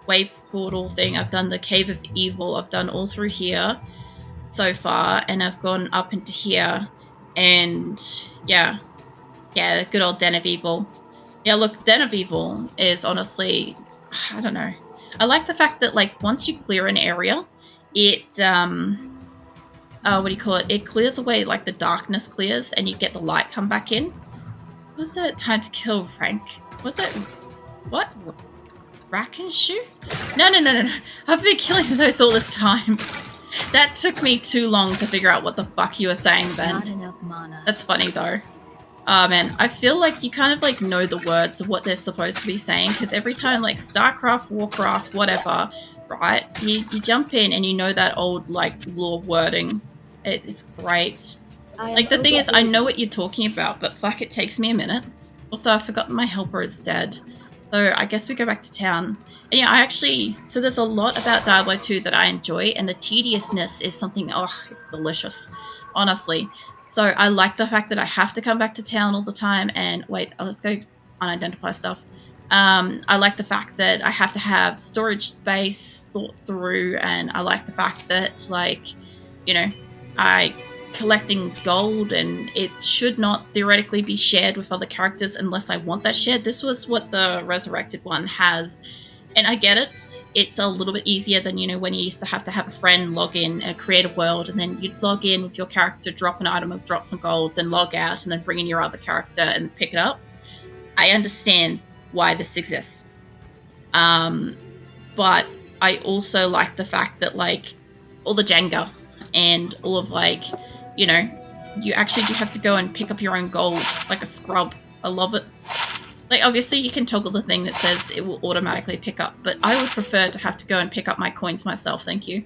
wave portal thing. I've done the Cave of Evil. I've done all through here so far, and I've gone up into here, and yeah, good old Den of Evil. Yeah, look, Den of Evil is honestly, I don't know. I like the fact that like once you clear an area, it what do you call it? It clears away, like the darkness clears, and you get the light come back in. Was it time to kill Rank? Was it what? Rackenshoe? No. I've been killing those all this time. That took me too long to figure out what the fuck you were saying, Ben. Not enough mana. That's funny though. Oh man, I feel like you kind of like know the words of what they're supposed to be saying, because every time like StarCraft, Warcraft, whatever, right? You jump in and you know that old like lore wording. It's great. Like the thing is, I know what you're talking about, but fuck, it takes me a minute. Also, I've forgotten my helper is dead. So I guess we go back to town. And yeah, so there's a lot about Diablo 2 that I enjoy, and the tediousness is something, it's delicious, honestly. So I like the fact that I have to come back to town all the time and wait, let's go unidentify stuff. I like the fact that I have to have storage space thought through, and I like the fact that, like, you know, collecting gold, and it should not theoretically be shared with other characters unless I want that shared. This was what the Resurrected one has, and I get it. It's a little bit easier than, you know, when you used to have a friend log in and create a world, and then you'd log in with your character, drop an item, drop some gold, then log out, and then bring in your other character and pick it up. I understand why this exists. But I also like the fact that, like, all the Jenga and all of, like, you know, you actually do have to go and pick up your own gold like a scrub. I love it. Like, obviously you can toggle the thing that says it will automatically pick up, but I would prefer to have to go and pick up my coins myself, thank you.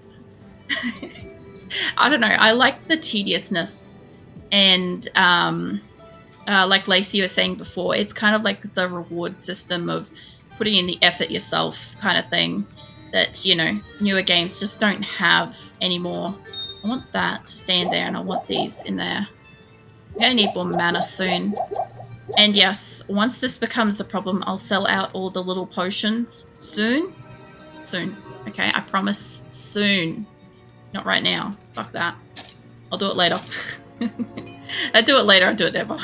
I don't know, I like the tediousness, and like Lacey was saying before, it's kind of like the reward system of putting in the effort yourself kind of thing that, you know, newer games just don't have anymore. I want that to stand there, and I want these in there. I'm gonna need more mana soon. And yes, once this becomes a problem, I'll sell out all the little potions soon. Soon. Okay, I promise soon. Not right now. Fuck that. I'll do it later. I do it later, I do it never.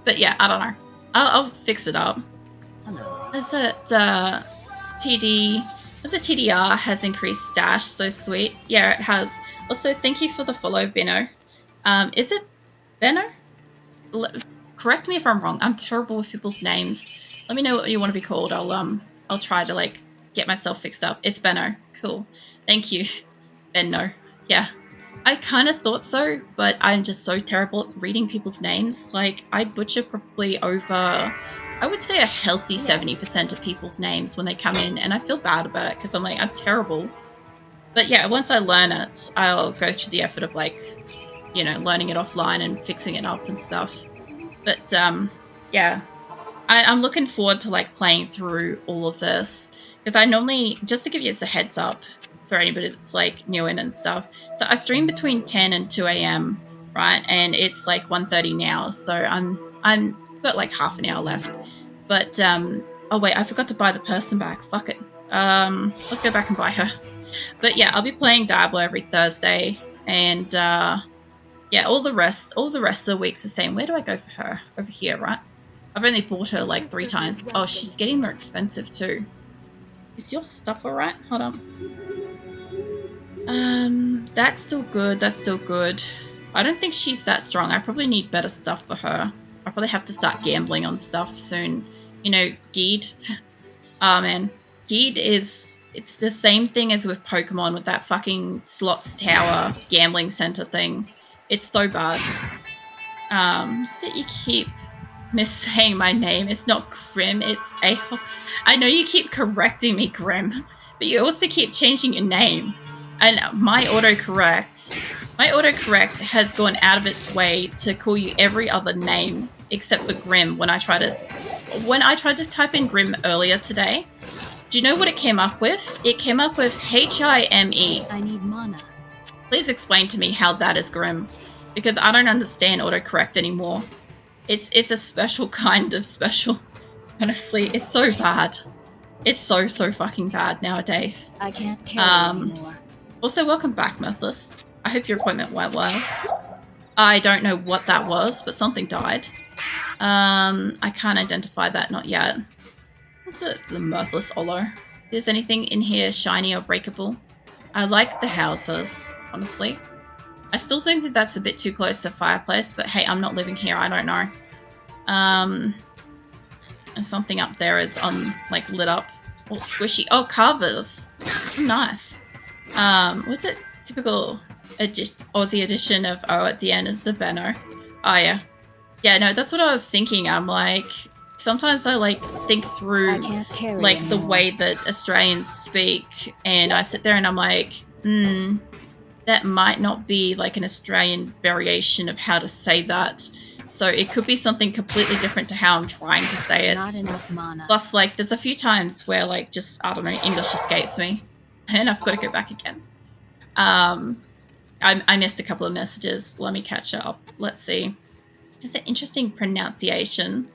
But yeah, I don't know. I'll fix it up. Hello. Is it TDR has increased stash, so sweet. Yeah, it has. Also, thank you for the follow, Benno. Is it Benno? Correct me if I'm wrong. I'm terrible with people's names. Let me know what you want to be called. I'll try to like get myself fixed up. It's Benno. Cool. Thank you, Benno. Yeah, I kind of thought so, but I'm just so terrible at reading people's names. Like, I butcher probably over, I would say, a healthy 70% of people's names when they come in, and I feel bad about it because I'm like, I'm terrible. But yeah, once I learn it, I'll go through the effort of, like, you know, learning it offline and fixing it up and stuff. But yeah, I'm looking forward to like playing through all of this, because I normally, just to give you a heads up for anybody that's like new in and stuff, so I stream between 10 and 2 a.m. right, and it's like 1:30 now, so I'm got like half an hour left. But oh wait, I forgot to buy the person back. Fuck it. Let's go back and buy her. But yeah, I'll be playing Diablo every Thursday, and yeah, all the rest of the week's the same. Where do I go for her? Over here, right? I've only bought her like 3 times. Oh, she's getting more expensive too. Is your stuff alright? Hold on. That's still good. That's still good. I don't think she's that strong. I probably need better stuff for her. I'll probably have to start gambling on stuff soon. You know, Geed. Oh man. Geed is... It's the same thing as with Pokemon, with that fucking slots tower gambling center thing. It's so bad. So you keep missaying my name. It's not Grim, it's A. I know you keep correcting me, Grim, but you also keep changing your name. And my autocorrect has gone out of its way to call you every other name except for Grim. When I tried to type in Grim earlier today, do you know what it came up with? It came up with H-I-M-E. I need mana. Please explain to me how that is Grim, because I don't understand autocorrect anymore. It's a special kind of special. Honestly, it's so bad. It's so fucking bad nowadays. I can't carry anymore. Also, welcome back, Mirthless. I hope your appointment went well. I don't know what that was, but something died. I can't identify that, not yet. It's a Mirthless Olo. If there's anything in here shiny or breakable? I like the houses, honestly. I still think that that's a bit too close to fireplace, but hey, I'm not living here. I don't know. Something up there is like lit up. Oh, squishy. Oh, carvers. Nice. What's it? Typical Aussie edition of O at the end is the Benno. Oh, yeah. Yeah, no, that's what I was thinking. I'm like, sometimes I like think through like the way that Australians speak, and I sit there and I'm like, that might not be like an Australian variation of how to say that. So it could be something completely different to how I'm trying to say it. Not enough mana. Plus, like, there's a few times where, like, just, I don't know, English escapes me. And I've got to go back again. I missed a couple of messages. Let me catch up. Let's see. It's an interesting pronunciation.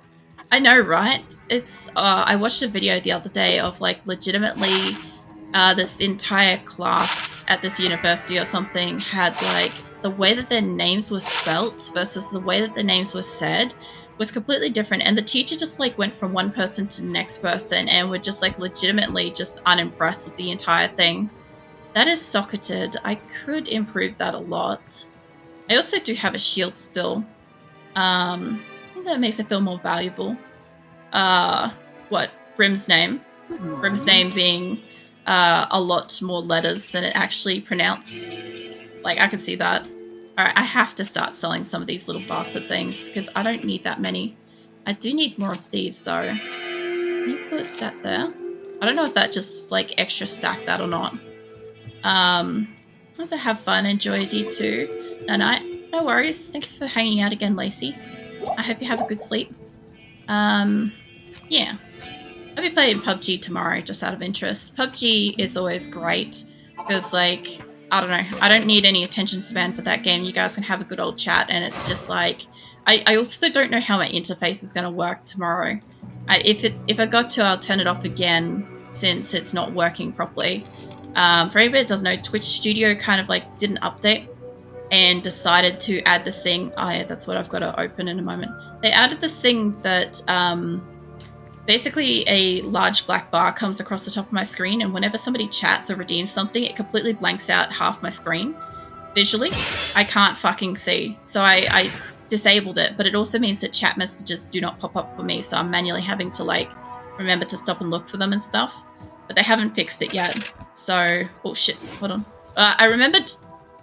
I know, right? It's, I watched a video the other day of, like, legitimately this entire class at this university or something had, like, the way that their names were spelt versus the way that their names were said was completely different. And the teacher just, like, went from one person to the next person and were just, like, legitimately just unimpressed with the entire thing. That is socketed. I could improve that a lot. I also do have a shield still. I think that makes it feel more valuable. What? Brim's name? Brim's name being a lot more letters than it actually pronounced. Like, I can see that. Alright, I have to start selling some of these little bastard things because I don't need that many. I do need more of these, though. Can you put that there? I don't know if that just, like, extra stacked that or not. Also have fun. Enjoy D2. No worries. Thank you for hanging out again, Lacey. I hope you have a good sleep. Yeah. I'll be playing PUBG tomorrow, just out of interest. PUBG is always great because, like, I don't know. I don't need any attention span for that game. You guys can have a good old chat, and it's just like I also don't know how my interface is going to work tomorrow. If I got to, I'll turn it off again since it's not working properly. For anybody that doesn't know, Twitch Studio kind of like did an update and decided to add this thing. Oh yeah, that's what I've got to open in a moment. They added this thing that basically a large black bar comes across the top of my screen, and whenever somebody chats or redeems something, it completely blanks out half my screen. Visually, I can't fucking see. So I disabled it, but it also means that chat messages do not pop up for me, so I'm manually having to, like, remember to stop and look for them and stuff. But they haven't fixed it yet. So, oh shit, hold on. I remembered.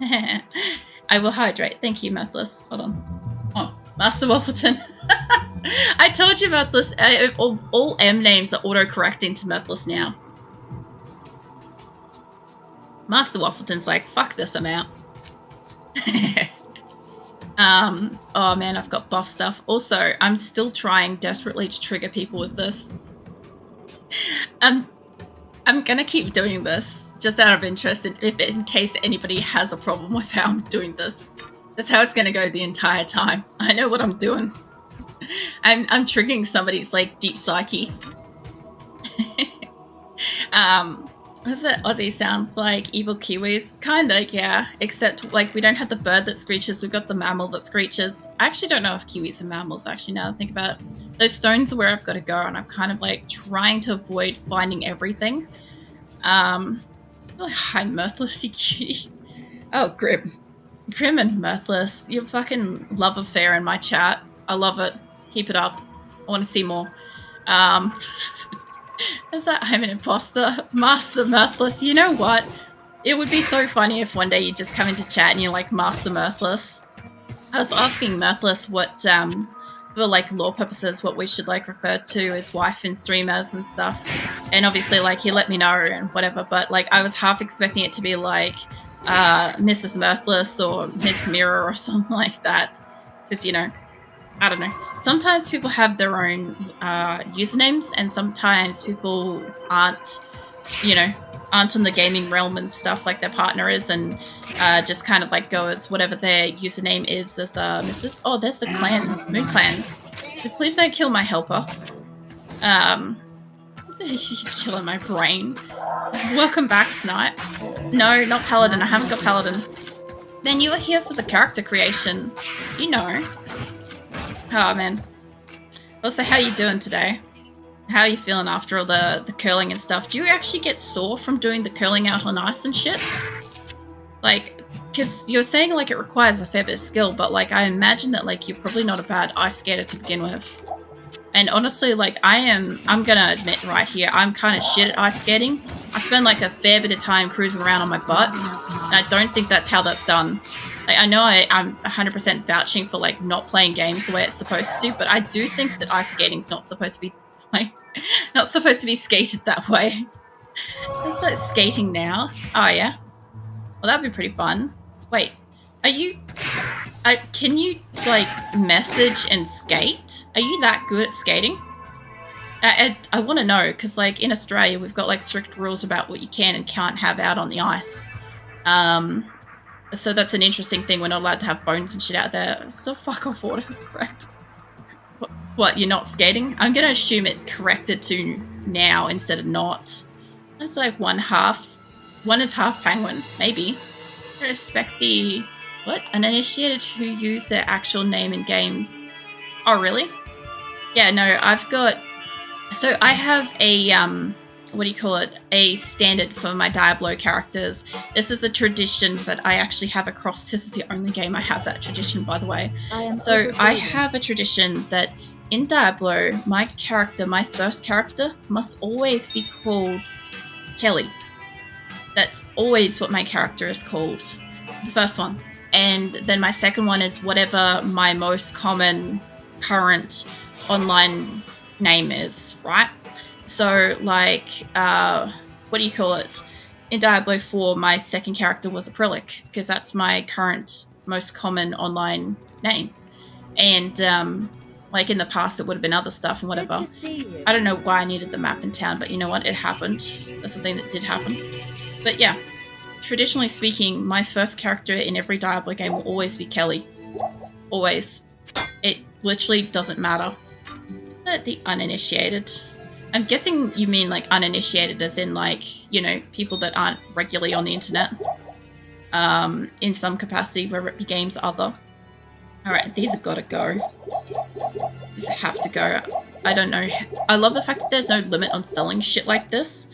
I will hydrate. Thank you, Methless. Hold on. Oh, Master Waffleton. I told you about this. All M names are auto-correcting to Mirthless now. Master Waffleton's like, fuck this amount. Oh man, I've got buff stuff. Also, I'm still trying desperately to trigger people with this. I'm gonna keep doing this just out of interest, in case anybody has a problem with how I'm doing this. That's how it's gonna go the entire time. I know what I'm doing. I'm triggering somebody's, like, deep psyche. What's it? Aussie sounds like evil Kiwis. Kinda, yeah. Except, like, we don't have the bird that screeches. We've got the mammal that screeches. I actually don't know if Kiwis are mammals, actually, now that I think about it. Those stones are where I've got to go, and I'm kind of, like, trying to avoid finding everything. Hi, Mirthless, you cutie. Oh, Grim. Grim and Mirthless. Your fucking love affair in my chat. I love it. Keep it up. I want to see more. Is that I'm an imposter? Master Mirthless. You know what? It would be so funny if one day you just come into chat and you're like, Master Mirthless. I was asking Mirthless what, for, like, lore purposes, what we should, like, refer to as wife and streamers and stuff. And obviously, like, he let me know and whatever, but, like, I was half expecting it to be, like, Mrs. Mirthless or Miss Mirror or something like that. Because, you know, I don't know. Sometimes people have their own usernames, and sometimes people aren't, you know, aren't in the gaming realm and stuff like their partner is, and just kind of, like, go as whatever their username is as Mrs. Oh, there's the clan, Moon Clans. So please don't kill my helper. You're killing my brain. Welcome back, Snipe. No, not Paladin. I haven't got Paladin. Man, you were here for the character creation. You know. Oh, man. Also, how you doing today? How are you feeling after all the curling and stuff? Do you actually get sore from doing the curling out on ice and shit? Like, because you're saying, like, it requires a fair bit of skill, but, like, I imagine that, like, you're probably not a bad ice skater to begin with. And honestly, like, I'm gonna admit right here, I'm kind of shit at ice skating. I spend, like, a fair bit of time cruising around on my butt, and I don't think that's how that's done. Like, I know I'm 100% vouching for, like, not playing games the way it's supposed to, but I do think that ice skating's not supposed to be, like, not supposed to be skated that way. It's like skating now. Oh, yeah? Well, that'd be pretty fun. Wait, are you... can you, like, message and skate? Are you that good at skating? I want to know, because, like, in Australia, we've got, like, strict rules about what you can and can't have out on the ice. So that's an interesting thing. We're not allowed to have phones and shit out there. So fuck off, autocorrect. What, you're not skating? I'm going to assume it corrected to now instead of not. That's like one is half penguin, maybe. I respect the... What? Uninitiated who use their actual name in games. Oh, really? Yeah, no, I've got... So I have a, what do you call it? A standard for my Diablo characters. This is a tradition that I actually have across... This is the only game I have that tradition, by the way. So I have a tradition that in Diablo, my first character, must always be called Kelly. That's always what my character is called. The first one. And then my second one is whatever my most common current online name is, right? So, like, what do you call it? In Diablo 4, my second character was Acrylic, because that's my current most common online name. And, like, in the past, it would have been other stuff and whatever. I don't know why I needed the map in town, but you know what? It happened. That's something that did happen. But yeah. Traditionally speaking, my first character in every Diablo game will always be Kelly. Always. It literally doesn't matter. The uninitiated. I'm guessing you mean, like, uninitiated as in, like, you know, people that aren't regularly on the internet. In some capacity, whether it be games or other. Alright, these have got to go. These have to go. I don't know. I love the fact that there's no limit on selling shit like this.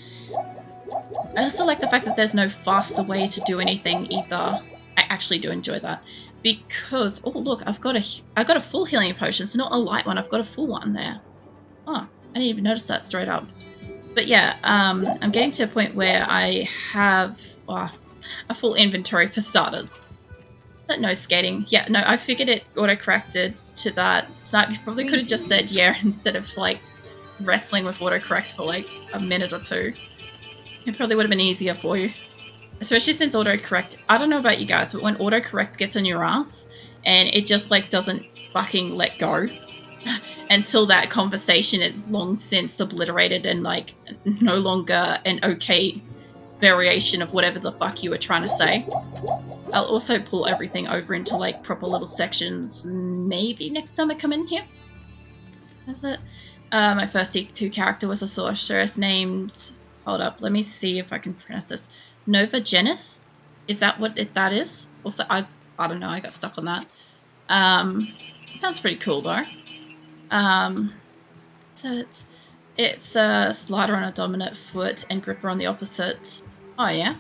I also like the fact that there's no faster way to do anything either. I actually do enjoy that. Because, oh look, I've got a full healing potion. It's not a light one, I've got a full one there. Oh, I didn't even notice that straight up. But yeah, I'm getting to a point where I have a full inventory for starters. But no skating. Yeah, no, I figured it auto-corrected to that. Snipe, you probably could have just said yeah instead of, like, wrestling with autocorrect for, like, a minute or two. It probably would have been easier for you. Especially since autocorrect... I don't know about you guys, but when autocorrect gets on your ass and it just, like, doesn't fucking let go until that conversation is long since obliterated and, like, no longer an okay variation of whatever the fuck you were trying to say. I'll also pull everything over into, like, proper little sections maybe next time I come in here. That's it. My first C2 character was a sorceress named... Hold up, let me see if I can pronounce this. Nova Genis? Is that what that is? Also, I don't know, I got stuck on that. Sounds pretty cool though. So it's a slider on a dominant foot and gripper on the opposite. Oh yeah?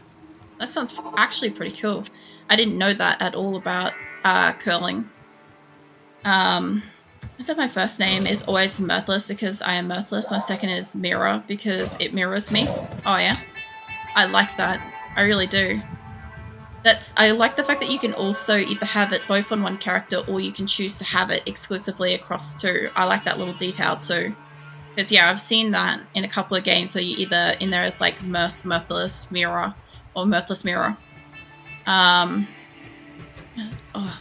That sounds actually pretty cool. I didn't know that at all about curling. I said my first name is always Mirthless because I am Mirthless. My second is Mirror because it mirrors me. Oh yeah? I like that. I really do. I like the fact that you can also either have it both on one character or you can choose to have it exclusively across two. I like that little detail too. Because yeah, I've seen that in a couple of games where you either in there as like Mirthless Mirror or Mirthless Mirror. Oh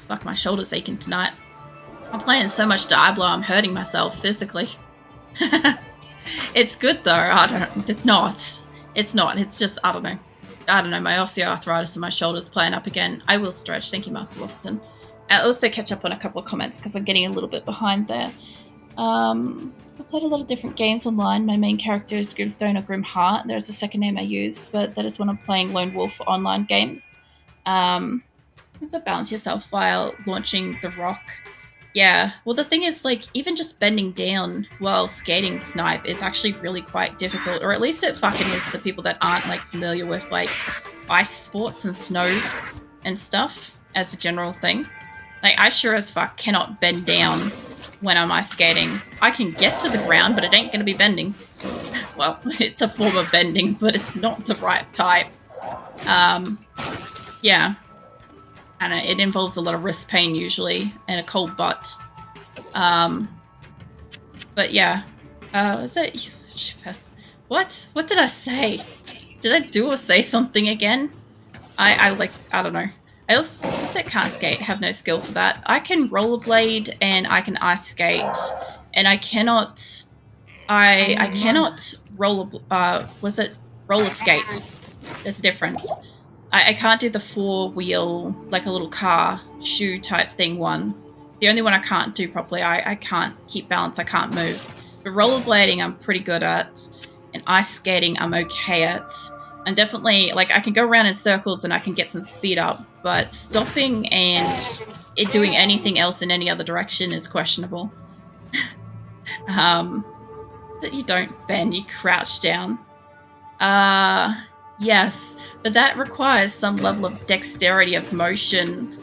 fuck, my shoulder's aching tonight. I'm playing so much Diablo, I'm hurting myself physically. It's good though. It's not. It's just, I don't know. My osteoarthritis in my shoulders playing up again. I will stretch. Thank you, Master Wolfton. I'll also catch up on a couple of comments because I'm getting a little bit behind there. I played a lot of different games online. My main character is Grimstone or Grimheart. There's a second name I use, but that is when I'm playing Lone Wolf online games. So balance yourself while launching the rock. Yeah, well, the thing is, like, even just bending down while skating snipe is actually really quite difficult, or at least it fucking is to people that aren't, like, familiar with, like, ice sports and snow and stuff as a general thing. Like, I sure as fuck cannot bend down when I'm ice skating. I can get to the ground, but it ain't gonna be bending. Well, it's a form of bending, but it's not the right type. Yeah. And it involves a lot of wrist pain usually and a cold butt. But yeah, is it? What? What did I say? Did I do or say something again? I don't know. I also can't skate. Have no skill for that. I can rollerblade and I can ice skate, and I cannot. I cannot roller skate? There's a difference. I can't do the 4-wheel, like a little car, shoe type thing one. The only one I can't do properly, I can't keep balance, I can't move. But rollerblading I'm pretty good at, and ice skating I'm okay at. And definitely, like, I can go around in circles and I can get some speed up, but stopping and doing anything else in any other direction is questionable. That you don't bend, you crouch down. Yes, but that requires some level of dexterity of motion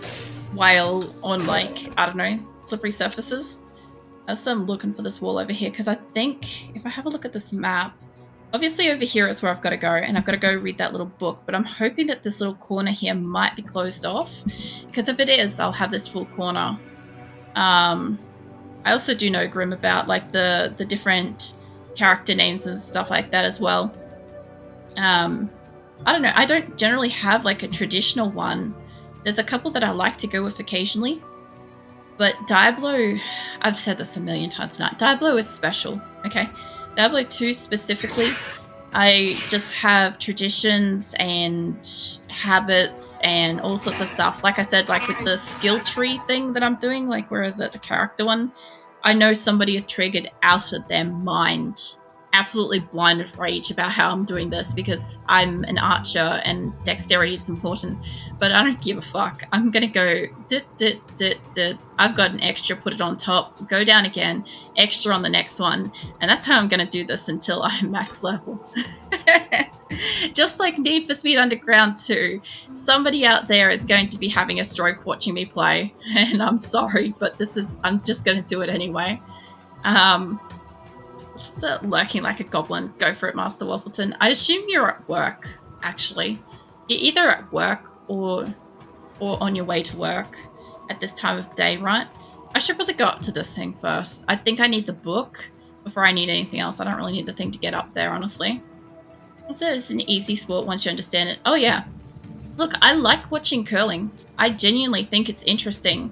while on, like, I don't know, slippery surfaces. So I'm looking for this wall over here, because I think if I have a look at this map, obviously over here is where I've got to go, and I've got to go read that little book, but I'm hoping that this little corner here might be closed off, because if it is, I'll have this full corner. I also do know, Grim, about, like, the different character names and stuff like that as well. I don't know. I don't generally have, like, a traditional one. There's a couple that I like to go with occasionally. But Diablo, I've said this a million times tonight. Diablo is special, okay? Diablo 2 specifically, I just have traditions and habits and all sorts of stuff. Like I said, like with the skill tree thing that I'm doing, like where is it, the character one? I know somebody is triggered out of their mind, absolutely blind with rage about how I'm doing this, because I'm an archer and dexterity is important, but I don't give a fuck. I'm gonna go I've got an extra, put it on top, go down again, extra on the next one, and that's how I'm gonna do this until I'm max level. Just like Need for Speed Underground 2, somebody out there is going to be having a stroke watching me play, and I'm sorry, but I'm just gonna do it anyway. Lurking like a goblin. Go for it, Master Waffleton. I assume you're at work, actually. You're either at work or on your way to work at this time of day, right? I should probably go up to this thing first. I think I need the book before I need anything else. I don't really need the thing to get up there, honestly. Also, it's an easy sport once you understand it. Oh, yeah. Look, I like watching curling. I genuinely think it's interesting.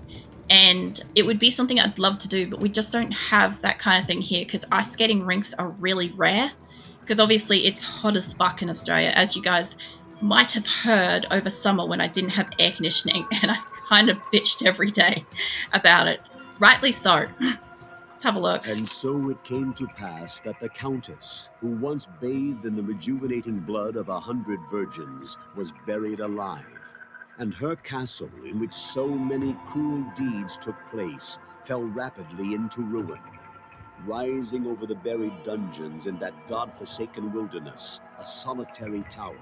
And it would be something I'd love to do, but we just don't have that kind of thing here, because ice skating rinks are really rare. Because obviously it's hot as fuck in Australia, as you guys might have heard over summer when I didn't have air conditioning, and I kind of bitched every day about it. Rightly so. Let's have a look. And so it came to pass that the Countess, who once bathed in the rejuvenating blood of 100 virgins, was buried alive. And her castle, in which so many cruel deeds took place, fell rapidly into ruin. Rising over the buried dungeons in that god-forsaken wilderness, a solitary tower,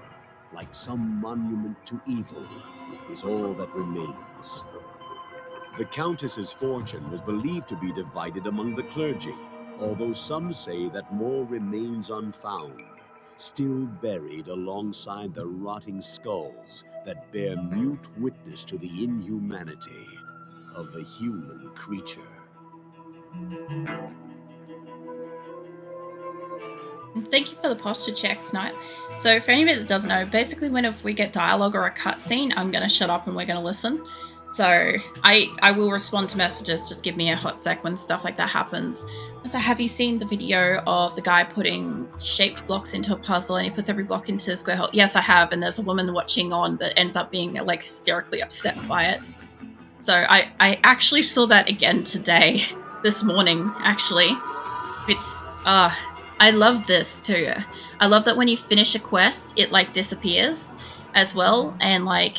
like some monument to evil, is all that remains. The Countess's fortune was believed to be divided among the clergy, although some say that more remains unfound, still buried alongside the rotting skulls that bear mute witness to the inhumanity of the human creature. Thank you for the posture check, Snipe. So for anybody that doesn't know, basically whenever we get dialogue or a cutscene, I'm going to shut up and we're going to listen. So I will respond to messages, just give me a hot sec when stuff like that happens. So have you seen the video of the guy putting shaped blocks into a puzzle and he puts every block into a square hole? Yes, I have, and there's a woman watching on that ends up being, like, hysterically upset by it. So I actually saw that again today. this morning, actually. It's, I love this too. I love that when you finish a quest, it like disappears as well. And like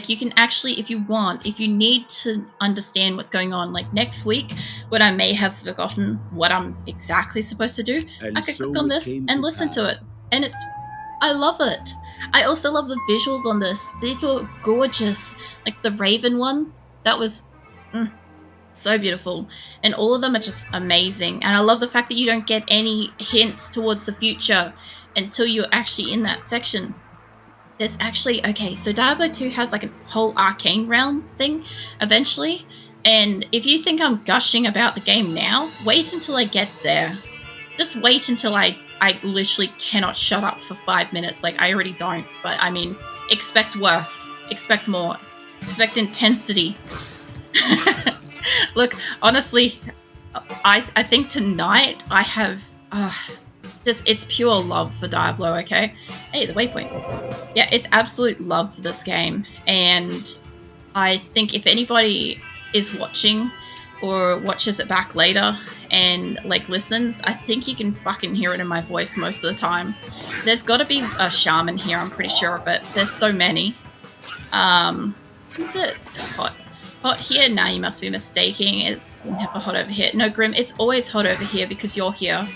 you can actually, if you want, if you need to understand what's going on, like next week when I may have forgotten what I'm exactly supposed to do, And I could so click on it this came and to listen to pass. it. And I love it. I also love the visuals on this. These were gorgeous. Like the Raven one, that was so beautiful. And all of them are just amazing. And I love the fact that you don't get any hints towards the future until you're actually in that section. There's actually, okay, so Diablo 2 has like a whole arcane realm thing eventually. And if you think I'm gushing about the game now, wait until I get there. Just wait until I literally cannot shut up for 5 minutes. Like, I already don't. But I mean, expect worse. Expect more. Expect intensity. Look, honestly, I think tonight I have it's pure love for Diablo, okay? Hey, the waypoint. Yeah, it's absolute love for this game. And I think if anybody is watching or watches it back later and like listens, I think you can fucking hear it in my voice most of the time. There's got to be a shaman here, I'm pretty sure, but there's so many. Is it hot? Hot here? Nah, you must be mistaking. It's never hot over here. No, Grim, it's always hot over here because you're here.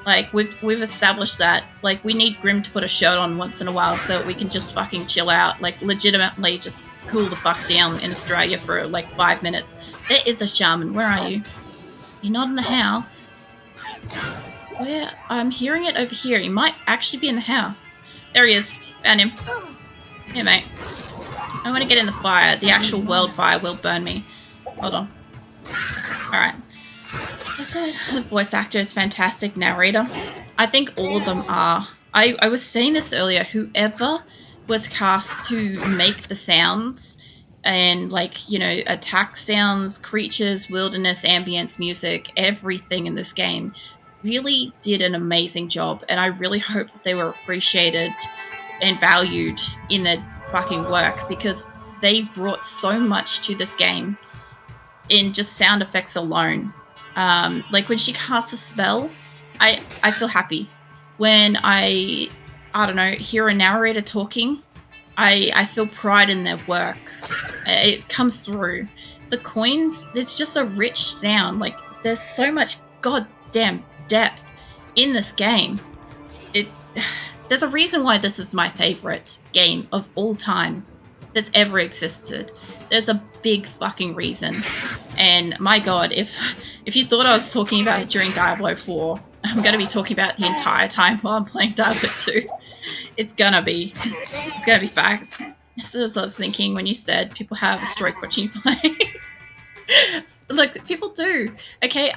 Like, we've established that. Like, we need Grim to put a shirt on once in a while so we can just fucking chill out. Like, legitimately just cool the fuck down in Australia for, like, 5 minutes. There is a shaman. Where are you? You're not in the house. Where? I'm hearing it over here. He might actually be in the house. There he is. Found him. Here, mate. I want to get in the fire. The actual world fire will burn me. Hold on. Alright. I said the voice actor is fantastic. Narrator. I think all of them are. I was saying this earlier. Whoever was cast to make the sounds and, like, you know, attack sounds, creatures, wilderness, ambience, music, everything in this game really did an amazing job. And I really hope that they were appreciated and valued in their fucking work, because they brought so much to this game in just sound effects alone. Like when she casts a spell, I feel happy. When I don't know, hear a narrator talking, I feel pride in their work. It comes through. The coins, there's just a rich sound. Like, there's so much goddamn depth in this game. There's a reason why this is my favorite game of all time that's ever existed. There's a big fucking reason. And my god, if you thought I was talking about it during Diablo 4, I'm going to be talking about it the entire time while I'm playing Diablo 2. It's gonna be facts. That's what I was thinking when you said people have a stroke watching you play. Look, people do. Okay,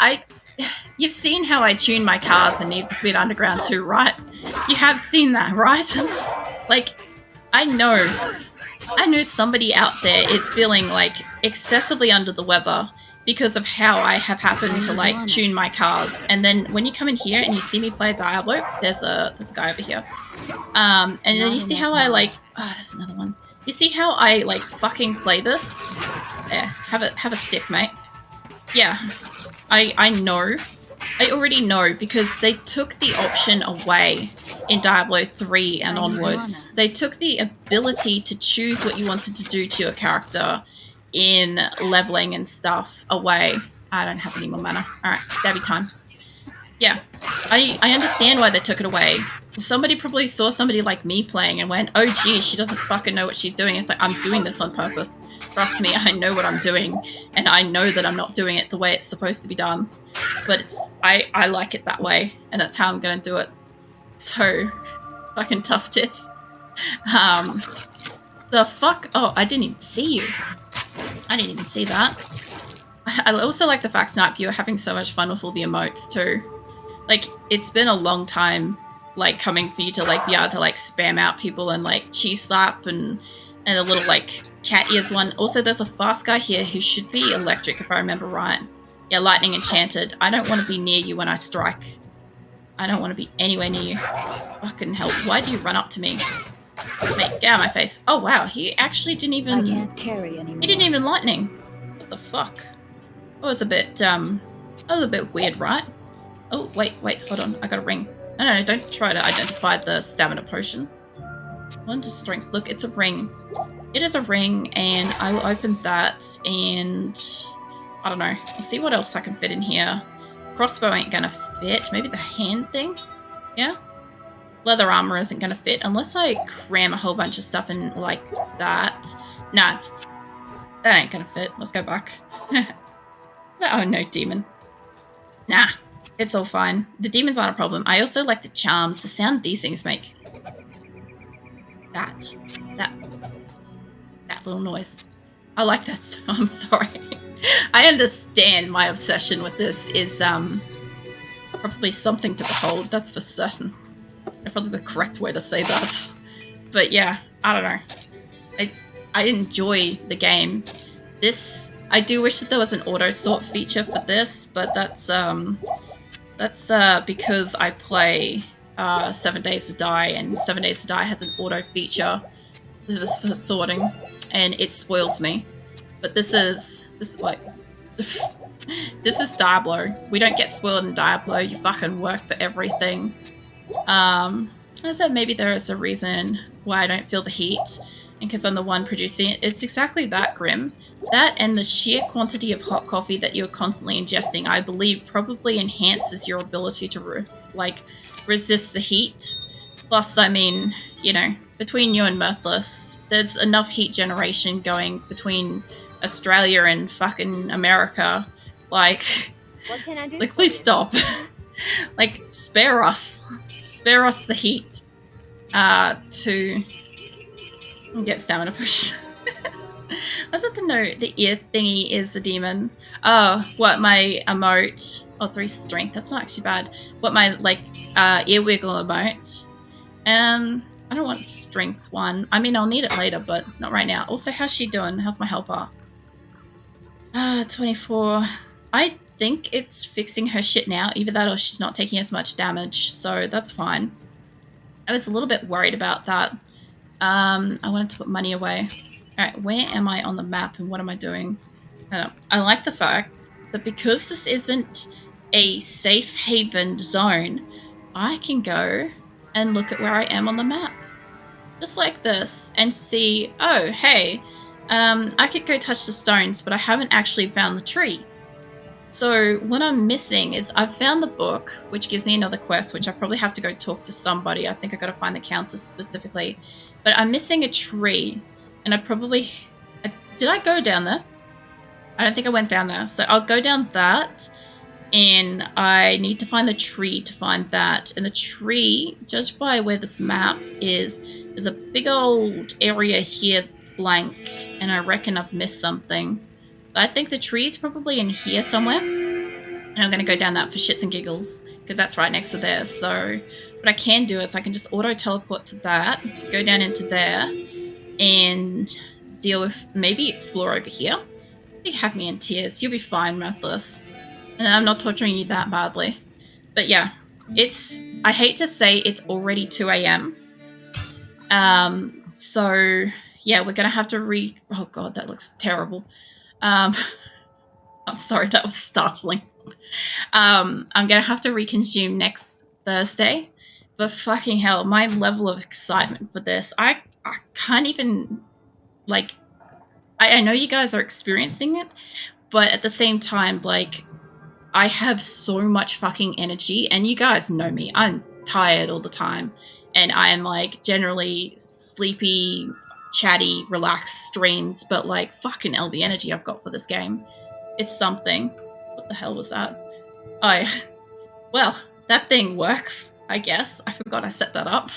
you've seen how I tune my cars in Need for Speed Underground 2, right? You have seen that, right? Like, I know somebody out there is feeling like excessively under the weather because of how I have happened to like tune my cars. And then when you come in here and you see me play Diablo, there's a guy over here. And then you see how I like, oh, there's another one. You see how I like fucking play this? There, have a stick, mate. Yeah, I know. I already know, because they took the option away in Diablo 3 and onwards. They took the ability to choose what you wanted to do to your character in leveling and stuff away. I don't have any more mana. Alright, stabby time. Yeah, I understand why they took it away. Somebody probably saw somebody like me playing and went, oh geez, she doesn't fucking know what she's doing. It's like, I'm doing this on purpose. Trust me, I know what I'm doing. And I know that I'm not doing it the way it's supposed to be done. But I like it that way. And that's how I'm going to do it. So, fucking tough tits. The fuck? Oh, I didn't even see you. I didn't even see that. I also like the fact, Snipe, you're having so much fun with all the emotes too. Like, it's been a long time, like, coming for you to, like, be able to, like, spam out people and, like, cheese slap and a little, like, cat ears one. Also, there's a fast guy here who should be electric, if I remember right. Yeah, lightning enchanted. I don't want to be near you when I strike. I don't want to be anywhere near you. Fucking hell. Why do you run up to me? Mate, get out of my face. Oh, wow. He actually didn't even... I can't carry anymore. He didn't even lightning. What the fuck? was a bit weird, right? Oh, wait, hold on. I got a ring. No, don't try to identify the stamina potion. One to strength. Look, it's a ring. It is a ring, and I will open that, and I don't know. I'll see what else I can fit in here. Crossbow ain't gonna fit. Maybe the hand thing? Yeah? Leather armor isn't gonna fit unless I cram a whole bunch of stuff in like that. Nah, that ain't gonna fit. Let's go back. Oh, no, demon. Nah, it's all fine. The demons aren't a problem. I also like the charms, the sound these things make. That little noise. I like that song. I'm sorry. I understand my obsession with this is probably something to behold, that's for certain. That's probably the correct way to say that. But yeah, I don't know. I enjoy the game. I do wish that there was an auto sort feature for this, but that's because I play 7 Days to Die, and 7 Days to Die has an auto feature for sorting, and it spoils me. But this is like this is Diablo. We don't get spoiled in Diablo. You fucking work for everything. I said maybe there is a reason why I don't feel the heat, and because I'm the one producing it. It's exactly that, Grim. That and the sheer quantity of hot coffee that you're constantly ingesting, I believe, probably enhances your ability to resist the heat. Plus, I mean, you know, between you and Mirthless, there's enough heat generation going between Australia and fucking America. Like, What can I do? Like, please stop. Like, spare us the heat to get stamina push. I said the ear thingy is a demon. Oh, what, my emote? Oh, 3 strength. That's not actually bad. What, my ear wiggle emote? I don't want strength 1. I mean, I'll need it later, but not right now. Also, how's she doing? How's my helper? 24. I think it's fixing her shit now. Either that or she's not taking as much damage, so that's fine. I was a little bit worried about that. I wanted to put money away. Alright, where am I on the map and what am I doing? I don't know. I like the fact that because this isn't a safe haven zone, I can go and look at where I am on the map. Just like this, and see, oh, hey, I could go touch the stones, but I haven't actually found the tree. So what I'm missing is I've found the book, which gives me another quest, which I probably have to go talk to somebody. I think I got to find the countess specifically. But I'm missing a tree, and did I go down there? I don't think I went down there. So I'll go down that, and I need to find the tree to find that. And the tree, judged by where this map is, there's a big old area here that's blank, and I reckon I've missed something. I think the tree's probably in here somewhere, and I'm going to go down that for shits and giggles, because that's right next to there. So what I can do is I can just auto-teleport to that, go down into there, and deal with, maybe explore over here. You have me in tears. You'll be fine, Mirthless. And I'm not torturing you that badly. But yeah, I hate to say it's already 2 a.m. So yeah, we're going to have to oh god, that looks terrible. I'm sorry, that was startling. I'm going to have to reconsume next Thursday. But fucking hell, my level of excitement for this, I can't even, like, I know you guys are experiencing it, but at the same time, like, I have so much fucking energy, and you guys know me. I'm tired all the time, and I am, like, generally sleepy, chatty, relaxed streams, but, like, fucking hell, the energy I've got for this game. It's something. What the hell was that? Oh, well, that thing works, I guess. I forgot I set that up.